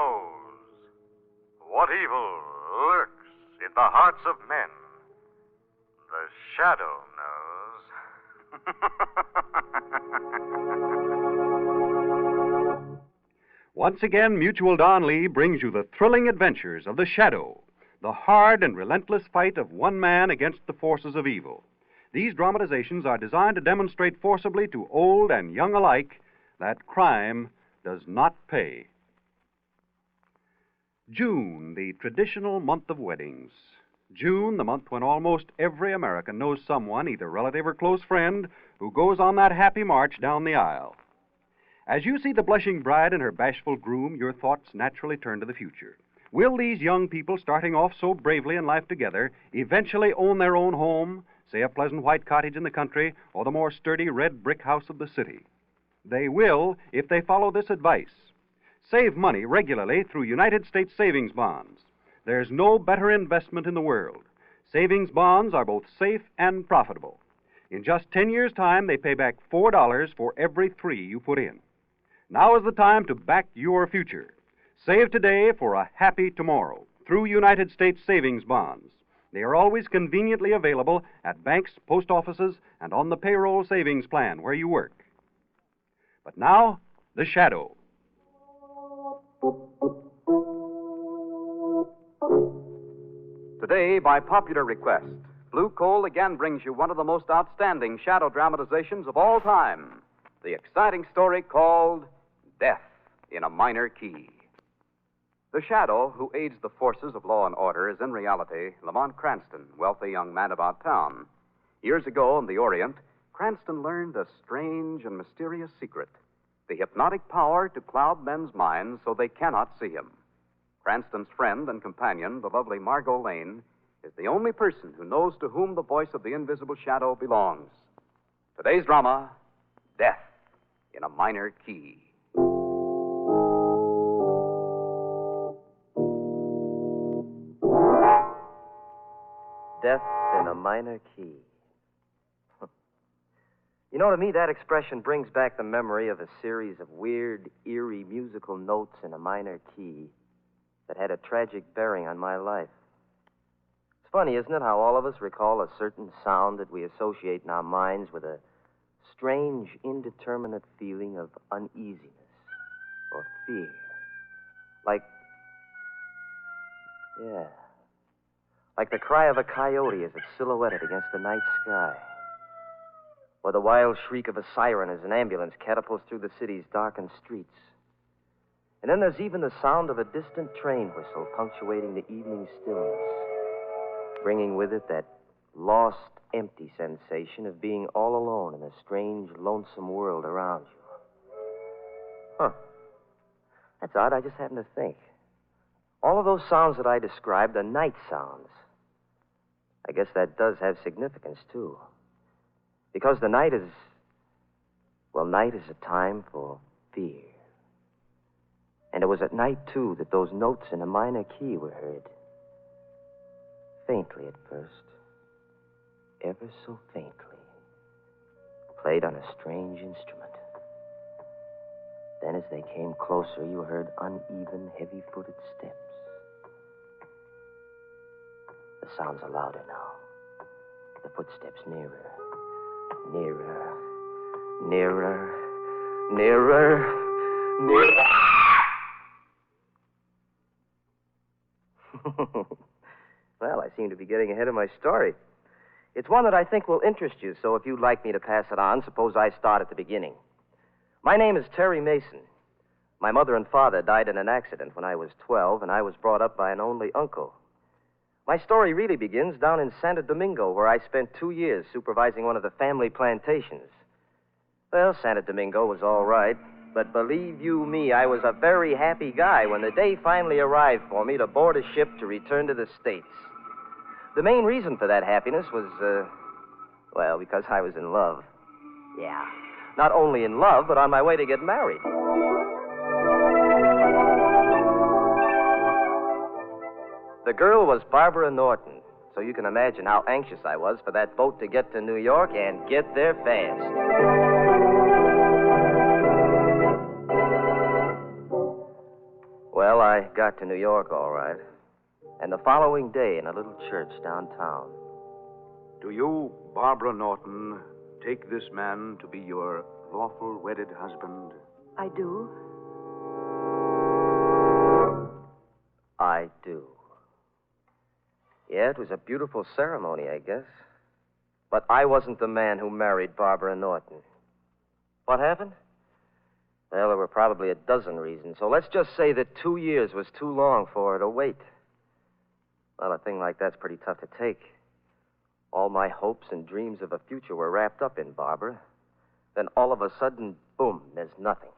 knows? What evil lurks in the hearts of men? The shadow knows. Once again, Mutual Don Lee brings you the thrilling adventures of the Shadow, the hard and relentless fight of one man against the forces of evil. These dramatizations are designed to demonstrate forcibly to old and young alike that crime does not pay. June, the traditional month of weddings. June, the month when almost every American knows someone, either relative or close friend, who goes on that happy march down the aisle. As you see the blushing bride and her bashful groom, your thoughts naturally turn to the future. Will these young people, starting off so bravely in life together, eventually own their own home, say a pleasant white cottage in the country, or the more sturdy red brick house of the city? They will if they follow this advice. Save money regularly through United States savings bonds. There's no better investment in the world. Savings bonds are both safe and profitable. In just 10 years' time, they pay back $4 for every 3 you put in. Now is the time to back your future. Save today for a happy tomorrow through United States savings bonds. They are always conveniently available at banks, post offices, and on the payroll savings plan where you work. But now, the Shadow. Today, by popular request, Blue Coal again brings you one of the most outstanding shadow dramatizations of all time. The exciting story called Death in a Minor Key. The Shadow, who aids the forces of law and order, is in reality Lamont Cranston, wealthy young man about town. Years ago in the Orient, Cranston learned a strange and mysterious secret, the hypnotic power to cloud men's minds so they cannot see him. Cranston's friend and companion, the lovely Margot Lane, is the only person who knows to whom the voice of the invisible shadow belongs. Today's drama, Death in a Minor Key. Death in a minor key. You know, to me, that expression brings back the memory of a series of weird, eerie musical notes in a minor key that had a tragic bearing on my life. It's funny, isn't it, how all of us recall a certain sound that we associate in our minds with a strange, indeterminate feeling of uneasiness or fear. Like the cry of a coyote as it's silhouetted against the night sky. Or the wild shriek of a siren as an ambulance catapults through the city's darkened streets. And then there's even the sound of a distant train whistle punctuating the evening stillness, bringing with it that lost, empty sensation of being all alone in a strange, lonesome world around you. That's odd. I just happened to think. All of those sounds that I described are night sounds. I guess that does have significance, too. Because the night is a time for fear. And it was at night, too, that those notes in a minor key were heard. Faintly at first. Ever so faintly. Played on a strange instrument. Then as they came closer, you heard uneven, heavy-footed steps. The sounds are louder now. The footsteps nearer. Nearer. Nearer. Nearer. Nearer. Well, I seem to be getting ahead of my story. It's one that I think will interest you, so if you'd like me to pass it on, suppose I start at the beginning. My name is Terry Mason. My mother and father died in an accident when I was 12, and I was brought up by an only uncle. My story really begins down in Santo Domingo, where I spent 2 years supervising one of the family plantations. Well, Santo Domingo was all right, but believe you me, I was a very happy guy when the day finally arrived for me to board a ship to return to the States. The main reason for that happiness was, because I was in love. Yeah, not only in love, but on my way to get married. The girl was Barbara Norton, so you can imagine how anxious I was for that boat to get to New York and get there fast. Well, I got to New York all right. And the following day in a little church downtown. Do you, Barbara Norton, take this man to be your lawful wedded husband? I do. I do. Yeah, it was a beautiful ceremony, I guess. But I wasn't the man who married Barbara Norton. What happened? Well, there were probably a dozen reasons, so let's just say that 2 years was too long for her to wait. Well, a thing like that's pretty tough to take. All my hopes and dreams of a future were wrapped up in Barbara. Then all of a sudden, boom, there's nothing.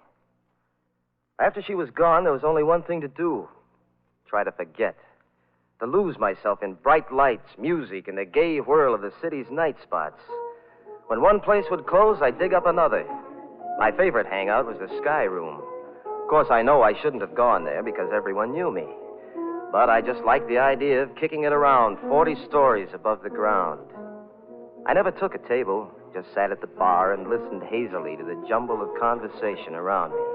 After she was gone, there was only one thing to do. Try to forget. To lose myself in bright lights, music, and the gay whirl of the city's night spots. When one place would close, I'd dig up another. My favorite hangout was the Sky Room. Of course, I know I shouldn't have gone there because everyone knew me. But I just liked the idea of kicking it around 40 stories above the ground. I never took a table, just sat at the bar and listened hazily to the jumble of conversation around me.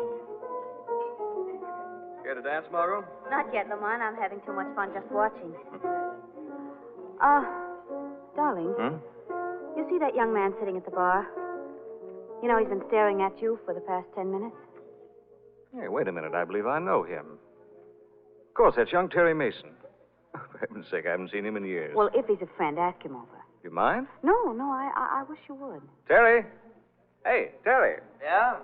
Care to dance, Margot? Not yet, Lamont. I'm having too much fun just watching. Darling. You see that young man sitting at the bar? You know, he's been staring at you for the past 10 minutes. Hey, wait a minute. I believe I know him. Of course, that's young Terry Mason. For heaven's sake, I haven't seen him in years. Well, if he's a friend, ask him over. You mind? No, I wish you would. Terry? Hey, Terry. Yeah?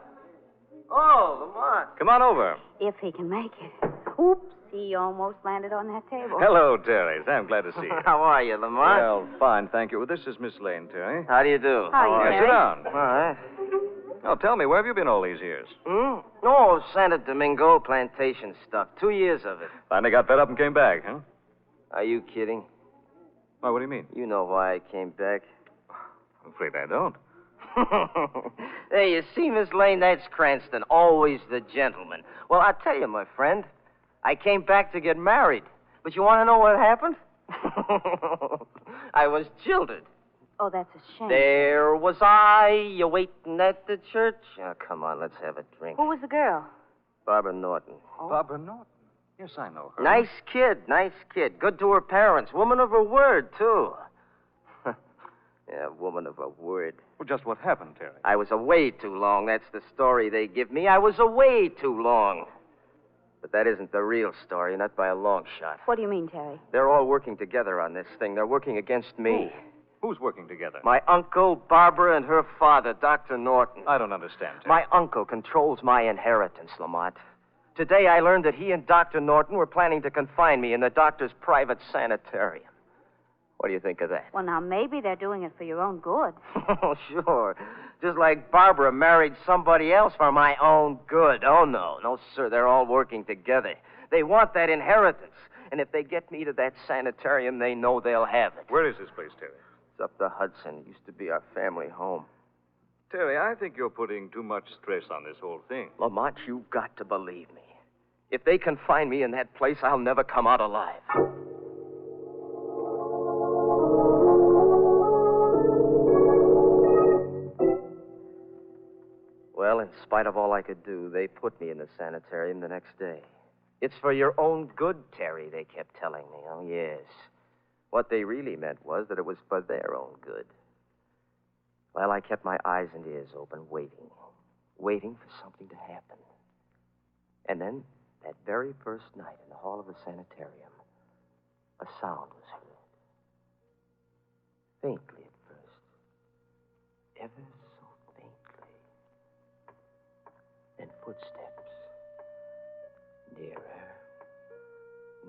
Oh, Lamont. Come on over. If he can make it. Oops, he almost landed on that table. Hello, Terry. I'm glad to see you. How are you, Lamont? Well, fine, thank you. Well, this is Miss Lane, Terry. How do you do? How are you, Yeah, Terry? sit down. All right. Oh, tell me, where have you been all these years? Oh, Santa Domingo plantation stuff. 2 years of it. Finally got fed up and came back, huh? Are you kidding? Oh, what do you mean? You know why I came back. I'm afraid I don't. Hey, you see, Miss Lane, that's Cranston, always the gentleman. Well, I'll tell you, my friend, I came back to get married. But you want to know what happened? I was jilted. Oh, that's a shame. There was I, you waiting at the church. Oh, come on, let's have a drink. Who was the girl? Barbara Norton. Barbara Norton. Yes, I know her. Nice kid. Good to her parents. Woman of her word, too. Yeah, woman of her word. Well, just what happened, Terry? I was away too long. That's the story they give me. I was away too long. But that isn't the real story, not by a long shot. What do you mean, Terry? They're all working together on this thing. They're working against me. Who's working together? My uncle, Barbara, and her father, Dr. Norton. I don't understand, Terry. My uncle controls my inheritance, Lamont. Today I learned that he and Dr. Norton were planning to confine me in the doctor's private sanitarium. What do you think of that? Well, now, maybe they're doing it for your own good. Oh, sure. Just like Barbara married somebody else for my own good. Oh, no. No, sir. They're all working together. They want that inheritance. And if they get me to that sanitarium, they know they'll have it. Where is this place, Terry? It's up the Hudson. It used to be our family home. Terry, I think you're putting too much stress on this whole thing. Lamont, you've got to believe me. If they confine me in that place, I'll never come out alive. Well, in spite of all I could do, they put me in the sanitarium the next day. It's for your own good, Terry, they kept telling me. Oh, yes. What they really meant was that it was for their own good. Well, I kept my eyes and ears open, waiting for something to happen. And then, that very first night in the hall of the sanitarium, a sound was heard. Faintly at first. Ever so faintly. Then footsteps. Nearer.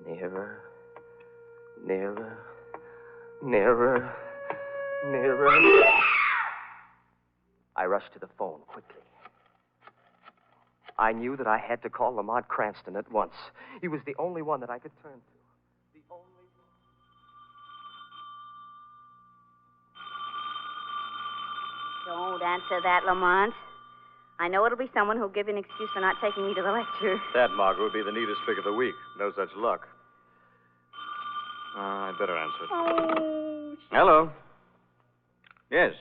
Nearer. Nearer. Nearer. Nearer. I rushed to the phone quickly. I knew that I had to call Lamont Cranston at once. He was the only one that I could turn to. The only Don't answer that, Lamont. I know it'll be someone who'll give you an excuse for not taking me to the lecture. That, Margaret, would be the neatest trick of the week. No such luck. I'd better answer. Oh, Hello. Yes.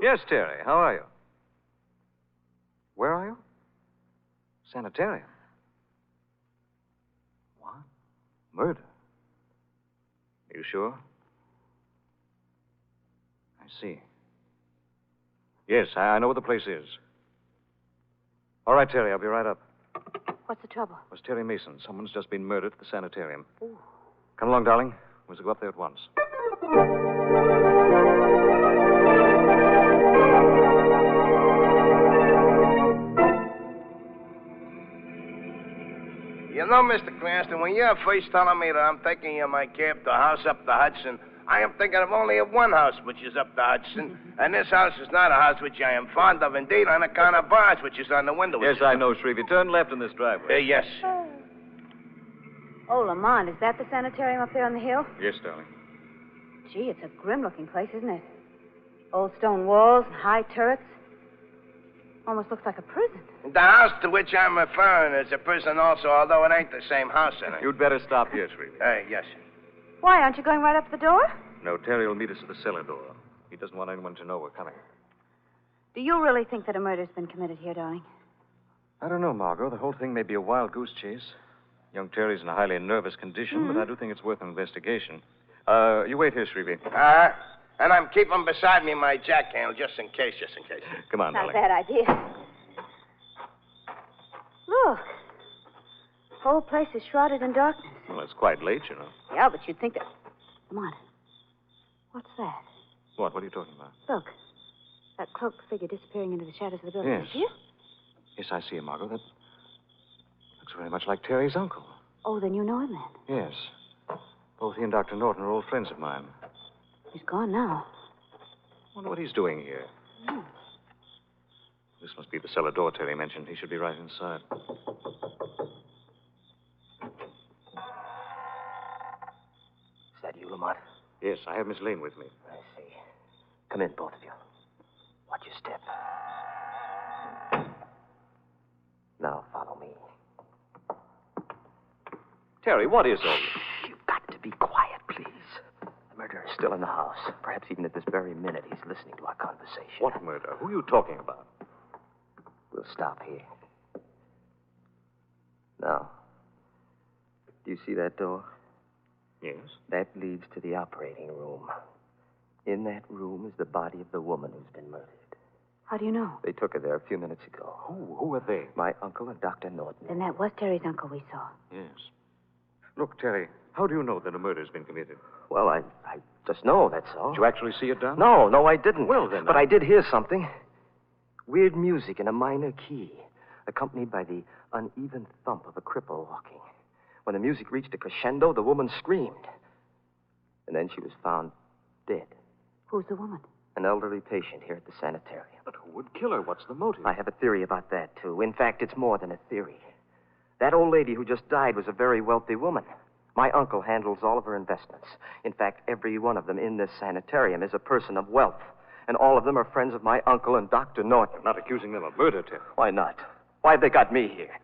Yes, Terry. How are you? Where are you? Sanitarium. Murder? Are you sure? I see. Yes, I know where the place is. All right, Terry, I'll be right up. What's the trouble? It was Terry Mason. Someone's just been murdered at the sanitarium. Ooh. Come along, darling. We'll go up there at once. You know, Mr. Cranston, when you're first telling me that I'm taking you in my cab to house up the Hudson, I am thinking of only of one house which is up the Hudson, and this house is not a house which I am fond of, indeed, on account of bars which is on the window. Yes, I know, Shrevey. Turn left in this driveway. Yes. Oh, Lamont, is that the sanitarium up there on the hill? Yes, darling. Gee, it's a grim-looking place, isn't it? Old stone walls and high turrets. Almost looks like a prison. The house to which I'm referring is a prison also, although it ain't the same house in it. You'd better stop here, Shrevey. Yes. Why, aren't you going right up the door? No, Terry will meet us at the cellar door. He doesn't want anyone to know we're coming. Do you really think that a murder's been committed here, darling? I don't know, Margot. The whole thing may be a wild goose chase. Young Terry's in a highly nervous condition, but I do think it's worth an investigation. You wait here, Shrevey. And I'm keeping beside me my jackhandle just in case. Come on, Not a darling. bad idea. Look. The whole place is shrouded in darkness. Well, it's quite late, you know. Yeah, but you'd think that... Lamont, what's that? What? What are you talking about? Look. That cloaked figure disappearing into the shadows of the building. Yes. You see it? Yes, I see him, Margot. That looks very much like Terry's uncle. Oh, then you know him then. Yes. Both he and Dr. Norton are old friends of mine. He's gone now. Wonder what he's doing here. This must be the cellar door Terry mentioned. He should be right inside. Is that you, Lamont? Yes, I have Miss Lane with me. I see. Come in, both of you. Watch your step. Now, follow me. Terry, what is all this? You've got to be quiet, please. The murderer is still in the house. Perhaps even at this very minute he's listening to our conversation. What murder? Who are you talking about? We'll stop here. Now, do you see that door? Yes. That leads to the operating room. In that room is the body of the woman who's been murdered. How do you know? They took her there a few minutes ago. Who are they? My uncle and Dr. Norton. Then that was Terry's uncle we saw. Yes. Look, Terry, how do you know that a murder's been committed? Well, I just know, that's all. Did you actually see it done? No, I didn't. Well, then, But I did hear something. Weird music in a minor key, accompanied by the uneven thump of a cripple walking. When the music reached a crescendo, the woman screamed. And then she was found dead. Who's the woman? An elderly patient here at the sanitarium. But who would kill her? What's the motive? I have a theory about that, too. In fact, it's more than a theory. That old lady who just died was a very wealthy woman. My uncle handles all of her investments. In fact, every one of them in this sanitarium is a person of wealth. And all of them are friends of my uncle and Dr. Norton. You're not accusing them of murder, Terry. Why not? Why have they got me here?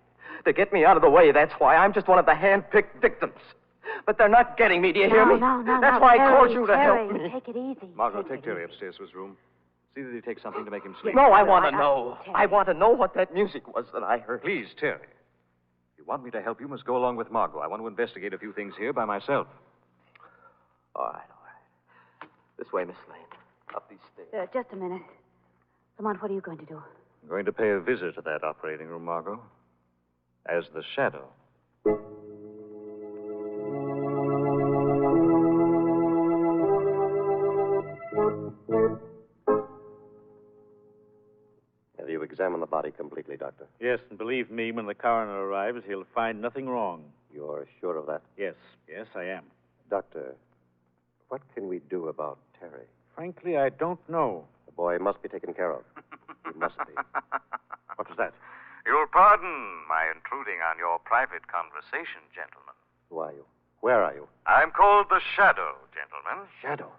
To get me out of the way, that's why. I'm just one of the hand-picked victims. But they're not getting me, do you hear me? No, That's why Terry, I called you to Terry, help me. Take it easy. Margot, take Terry upstairs to his room. See that he takes something to make him sleep. No, I want to I- know. Terry. I want to know what that music was that I heard. Please, Terry. If you want me to help, you must go along with Margot. I want to investigate a few things here by myself. All right. This way, Miss Lane. Up these stairs. Just a minute. Lamont, what are you going to do? I'm going to pay a visit to that operating room, Margot. As the shadow. Have you examined the body completely, Doctor? Yes, and believe me, when the coroner arrives, he'll find nothing wrong. You're sure of that? Yes, I am. Doctor, what can we do about Terry? Frankly, I don't know. The boy must be taken care of. He must be. What was that? You'll pardon my intruding on your private conversation, gentlemen. Who are you? Where are you? I'm called the Shadow, gentlemen. Shadow.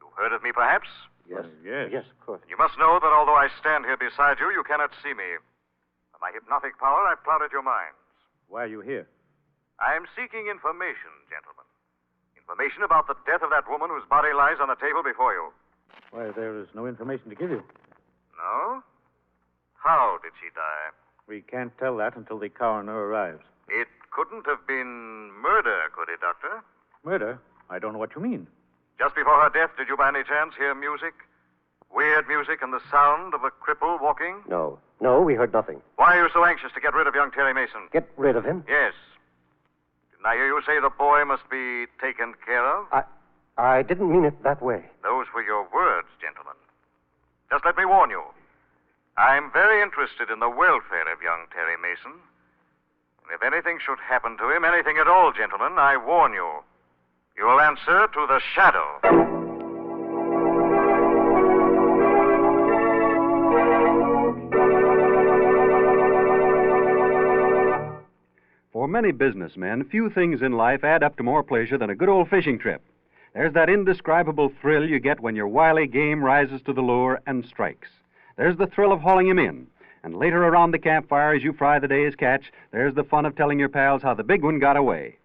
You've heard of me, perhaps? Yes. Yes. Yes, of course. You must know that although I stand here beside you, you cannot see me. By my hypnotic power, I've clouded your minds. Why are you here? I am seeking information, gentlemen. Information about the death of that woman whose body lies on the table before you. Why, there is no information to give you. No? How did she die? We can't tell that until the coroner arrives. It couldn't have been murder, could it, Doctor? Murder? I don't know what you mean. Just before her death, did you by any chance hear music? Weird music and the sound of a cripple walking? No. No, we heard nothing. Why are you so anxious to get rid of young Terry Mason? Get rid of him? Yes. Didn't I hear you say the boy must be taken care of? I didn't mean it that way. Those were your words, gentlemen. Just let me warn you. I'm very interested in the welfare of young Terry Mason. And if anything should happen to him, anything at all, gentlemen, I warn you, you will answer to the Shadow. For many businessmen, few things in life add up to more pleasure than a good old fishing trip. There's that indescribable thrill you get when your wily game rises to the lure and strikes. There's the thrill of hauling him in. And later around the campfire as you fry the day's catch, there's the fun of telling your pals how the big one got away.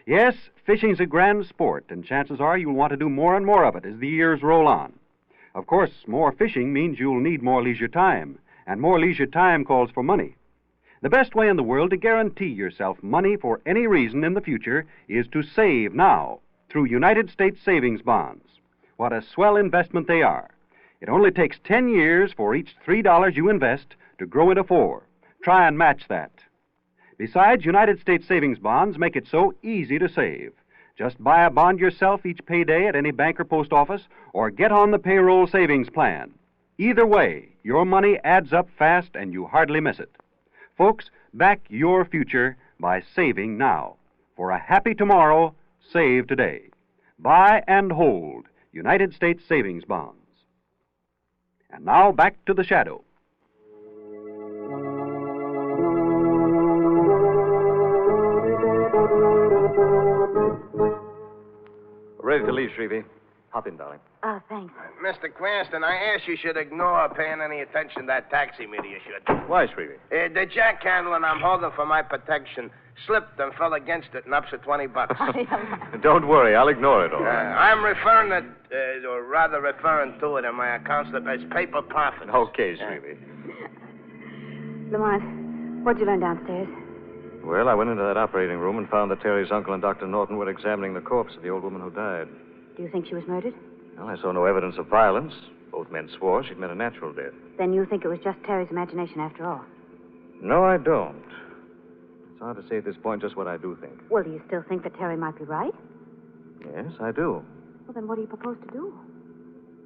Yes, fishing's a grand sport, and chances are you'll want to do more and more of it as the years roll on. Of course, more fishing means you'll need more leisure time, and more leisure time calls for money. The best way in the world to guarantee yourself money for any reason in the future is to save now through United States savings bonds. What a swell investment they are. It only takes 10 years for each $3 you invest to grow into 4. Try and match that. Besides, United States savings bonds make it so easy to save. Just buy a bond yourself each payday at any bank or post office, or get on the payroll savings plan. Either way, your money adds up fast and you hardly miss it. Folks, back your future by saving now. For a happy tomorrow, save today. Buy and hold United States savings bonds. And now back to the Shadow. Ready to leave, Shrevey. Hop in, darling. Oh, thanks. Mr. Cranston, I ask you should ignore paying any attention to that taxi meter you should. Why, Shrevey? The jack handle I'm holding for my protection slipped and fell against it and upset $20. Don't worry, I'll ignore it, all right. I'm referring to it in my account slip as paper profits. Okay, Shrevey. Lamont, what'd you learn downstairs? Well, I went into that operating room and found that Terry's uncle and Dr. Norton were examining the corpse of the old woman who died. Do you think she was murdered? Well, I saw no evidence of violence. Both men swore she'd met a natural death. Then you think it was just Terry's imagination after all? No, I don't. It's hard to say at this point just what I do think. Well, do you still think that Terry might be right? Yes, I do. Well, then what do you propose to do?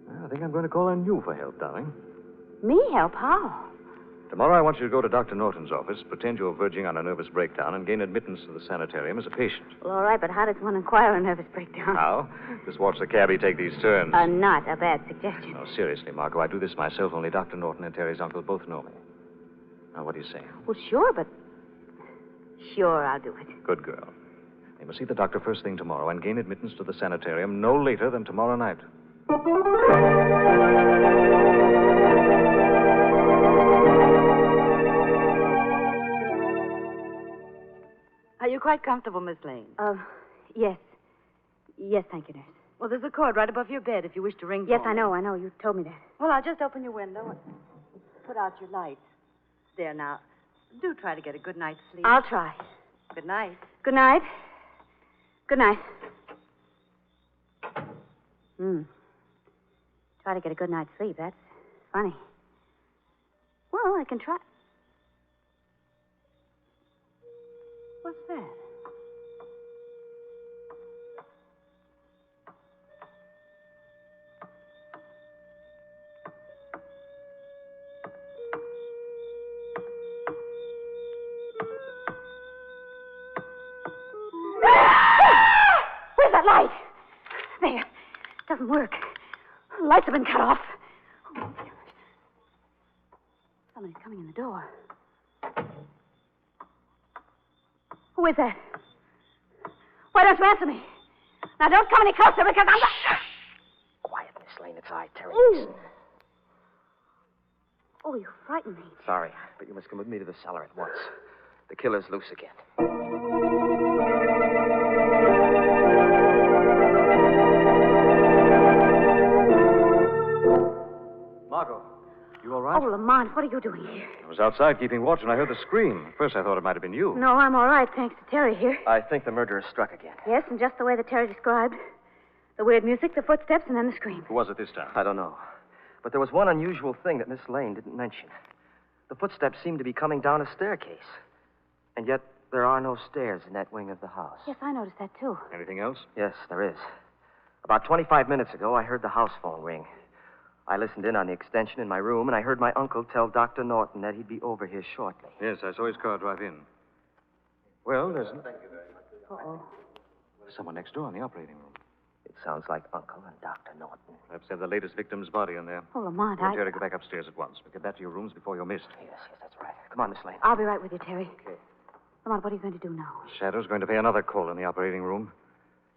Well, I think I'm going to call on you for help, darling. Me help? How? Tomorrow I want you to go to Dr. Norton's office, pretend you're verging on a nervous breakdown, and gain admittance to the sanitarium as a patient. Well, all right, but how does one acquire a nervous breakdown? How? Just watch the cabbie take these turns. Not a bad suggestion. No, seriously, Margot, I do this myself. Only Dr. Norton and Terry's uncle both know me. Now, what do you say? Well, sure, but... Sure, I'll do it. Good girl. You must see the doctor first thing tomorrow and gain admittance to the sanitarium no later than tomorrow night. Are you quite comfortable, Miss Lane? Yes. Yes, thank you, nurse. Well, there's a cord right above your bed if you wish to ring Yes, for I me. know. You told me that. Well, I'll just open your window and put out your light. There, now. Do try to get a good night's sleep. I'll try. Good night. Good night. Good night. Try to get a good night's sleep. That's funny. Well, I can try. What's that? Where's that light? There. Doesn't work. Lights have been cut off. Oh, somebody's coming in the door. Who is that? Why don't you answer me? Now, don't come any closer because I'm... Quiet, Miss Lane. It's I, Terry Mason. Oh, you frightened me. Sorry, but you must come with me to the cellar at once. The killer's loose again. Margot, you all right? Oh, Lamont. Lamont, what are you doing here? I was outside keeping watch when I heard the scream. At first, I thought it might have been you. No, I'm all right, thanks to Terry here. I think the murderer struck again. Yes, and just the way that Terry described. The weird music, the footsteps, and then the scream. Who was it this time? I don't know. But there was one unusual thing that Miss Lane didn't mention. The footsteps seemed to be coming down a staircase. And yet, there are no stairs in that wing of the house. Yes, I noticed that, too. Anything else? Yes, there is. About 25 minutes ago, I heard the house phone ring. I listened in on the extension in my room, and I heard my uncle tell Dr. Norton that he'd be over here shortly. Yes, I saw his car drive in. Well, there's Uh-oh. someone next door in the operating room. It sounds like Uncle and Dr. Norton. Perhaps they have the latest victim's body in there. Oh, Lamont, Well, Terry, go back upstairs at once. We'll get back to your rooms before you're missed. Yes, that's right. Come on, Miss Lane. I'll be right with you, Terry. Okay. Lamont, what are you going to do now? Shadow's going to pay another call in the operating room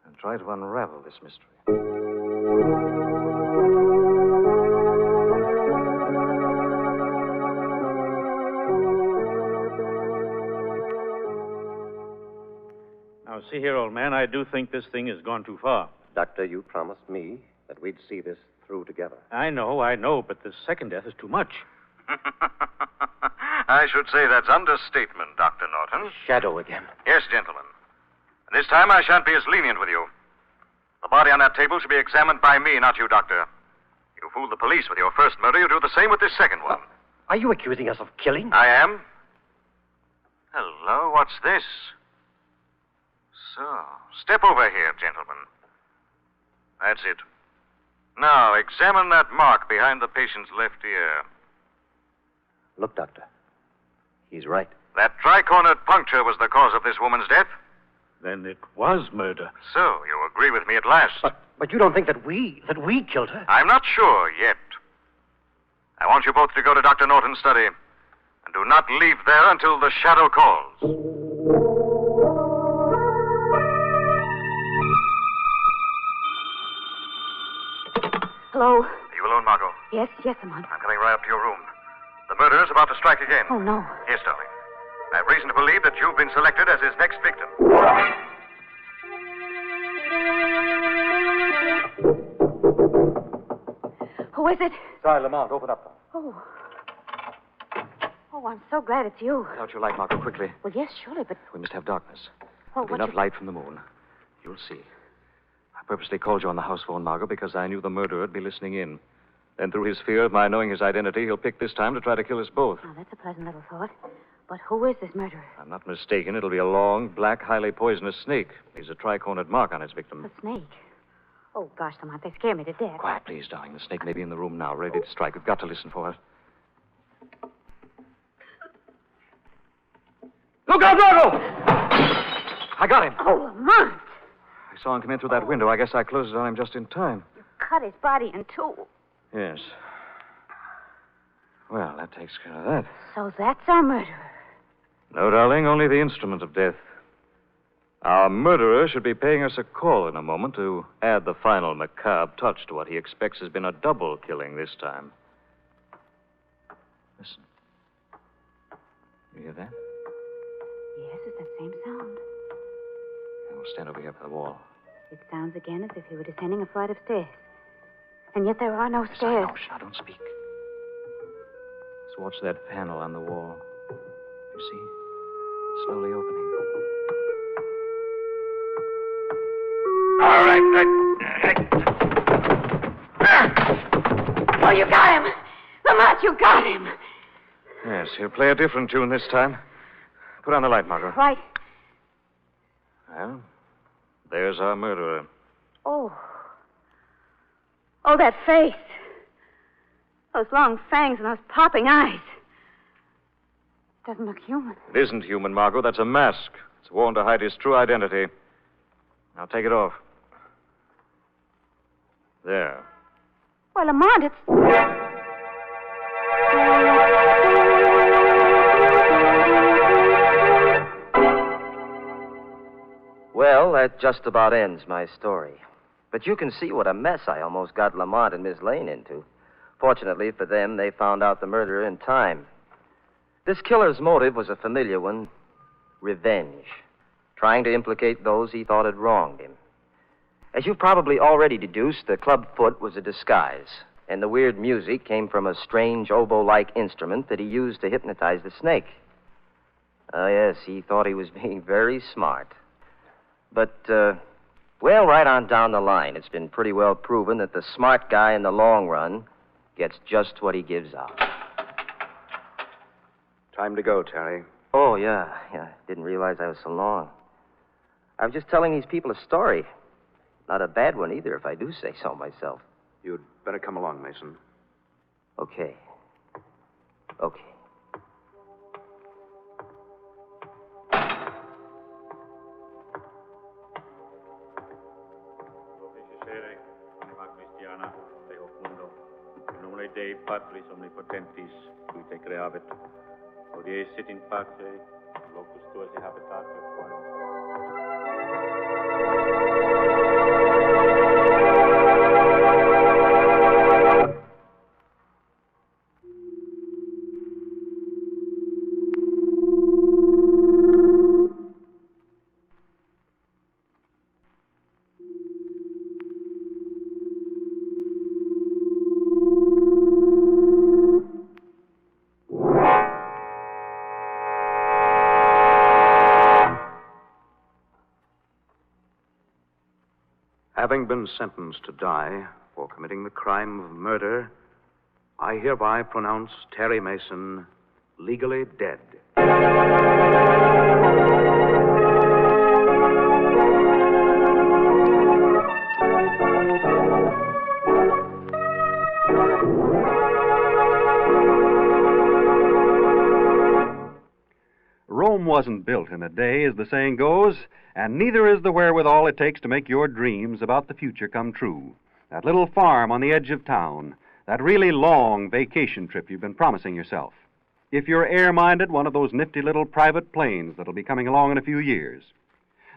and try to unravel this mystery. Now, see here, old man, I do think this thing has gone too far. Doctor, you promised me that we'd see this through together. I know, but the second death is too much. I should say that's understatement, Dr. Norton. Shadow again. Yes, gentlemen. This time I shan't be as lenient with you. The body on that table should be examined by me, not you, Doctor. You fooled the police with your first murder. You do the same with this second one. Are you accusing us of killing? I am. Hello, what's this? So, step over here, gentlemen. That's it. Now, examine that mark behind the patient's left ear. Look, Doctor. He's right. That tri-cornered puncture was the cause of this woman's death. Then it was murder. So, you agree with me at last. But you don't think that we killed her? I'm not sure yet. I want you both to go to Dr. Norton's study. And do not leave there until the shadow calls. Hello? Are you alone, Margot? Yes, Lamont. I'm coming right up to your room. The murderer's about to strike again. Oh, no. Yes, darling. I have reason to believe that you've been selected as his next victim. Who is it? Sorry, Lamont, open up. Oh. Oh, I'm so glad it's you. Put out your light, Margot, quickly. Well, yes, surely, but... We must have darkness. Well, There'll be enough light from the moon. You'll see. I purposely called you on the house phone, Margot, because I knew the murderer would be listening in. Then through his fear of my knowing his identity, he'll pick this time to try to kill us both. Now, that's a pleasant little thought. But who is this murderer? I'm not mistaken. It'll be a long, black, highly poisonous snake. He's a tri-cornered mark on its victim. A snake. Oh, gosh, Lamont, they scare me to death. Quiet, please, darling. The snake may be in the room now, ready to strike. We've got to listen for it. Look out, Margot! I got him. Oh, Lamont! I saw him come in through that window. I guess I closed it on him just in time. You cut his body in two. Yes. Well, that takes care of that. So that's our murderer. No, darling, only the instrument of death. Our murderer should be paying us a call in a moment to add the final macabre touch to what he expects has been a double killing this time. Listen. You hear that? Yes, it's that same sound. We'll stand over here by the wall. It sounds again as if he were descending a flight of stairs. And yet there are no Yes, stairs. I know. Shh, now don't speak. Just watch that panel on the wall. You see? It's slowly opening. All right. Oh, you got him! Lamont, you got him! Yes, he'll play a different tune this time. Put on the light, Margot. Right. Well, there's our murderer. Oh. Oh, that face. Those long fangs and those popping eyes. Doesn't look human. It isn't human, Margot. That's a mask. It's worn to hide his true identity. Now take it off. There. Well, Lamont, it's... Well, that just about ends my story. But you can see what a mess I almost got Lamont and Miss Lane into. Fortunately for them, they found out the murderer in time. This killer's motive was a familiar one: revenge. Trying to implicate those he thought had wronged him. As you've probably already deduced, the club foot was a disguise. And the weird music came from a strange oboe-like instrument that he used to hypnotize the snake. Oh, yes, he thought he was being very smart. But, well, right on down the line, it's been pretty well proven that the smart guy in the long run gets just what he gives out. Time to go, Terry. Oh, yeah. Didn't realize I was so long. I was just telling these people a story. Not a bad one either, if I do say so myself. You'd better come along, Mason. Okay. Dei Patris omnipotentis, qui te creavit, hodie sit in pace, locus tuus habitate quae. Having been sentenced to die for committing the crime of murder, I hereby pronounce Terry Mason legally dead. Rome wasn't built in a day, as the saying goes, and neither is the wherewithal it takes to make your dreams about the future come true. That little farm on the edge of town, that really long vacation trip you've been promising yourself. If you're air-minded, one of those nifty little private planes that'll be coming along in a few years.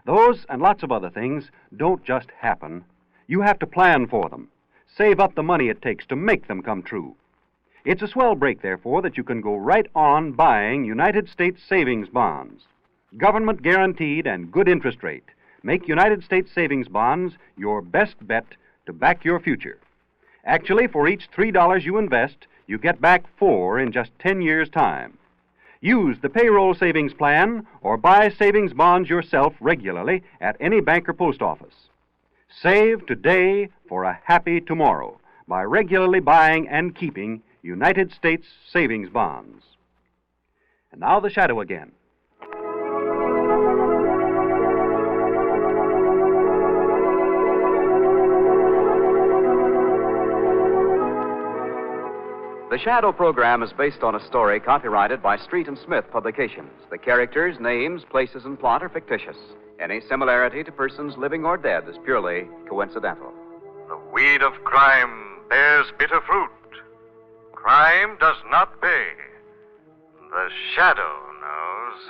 Those and lots of other things don't just happen. You have to plan for them. Save up the money it takes to make them come true. It's a swell break, therefore, that you can go right on buying United States savings bonds. Government guaranteed and good interest rate. Make United States savings bonds your best bet to back your future. Actually, for each $3 you invest, you get back 4 in just 10 years' time. Use the payroll savings plan or buy savings bonds yourself regularly at any bank or post office. Save today for a happy tomorrow by regularly buying and keeping United States savings bonds. And now the shadow again. The Shadow program is based on a story copyrighted by Street and Smith Publications. The characters, names, places, and plot are fictitious. Any similarity to persons living or dead is purely coincidental. The weed of crime bears bitter fruit. Crime does not pay. The shadow knows.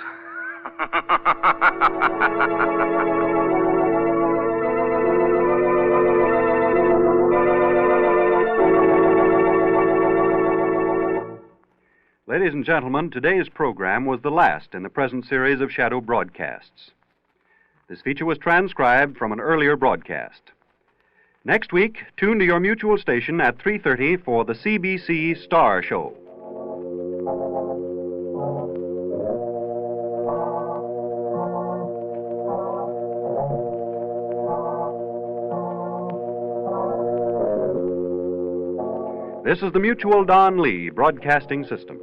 Ladies and gentlemen, today's program was the last in the present series of Shadow broadcasts. This feature was transcribed from an earlier broadcast. Next week, tune to your mutual station at 3:30 for the CBC Star Show. This is the Mutual Don Lee Broadcasting System.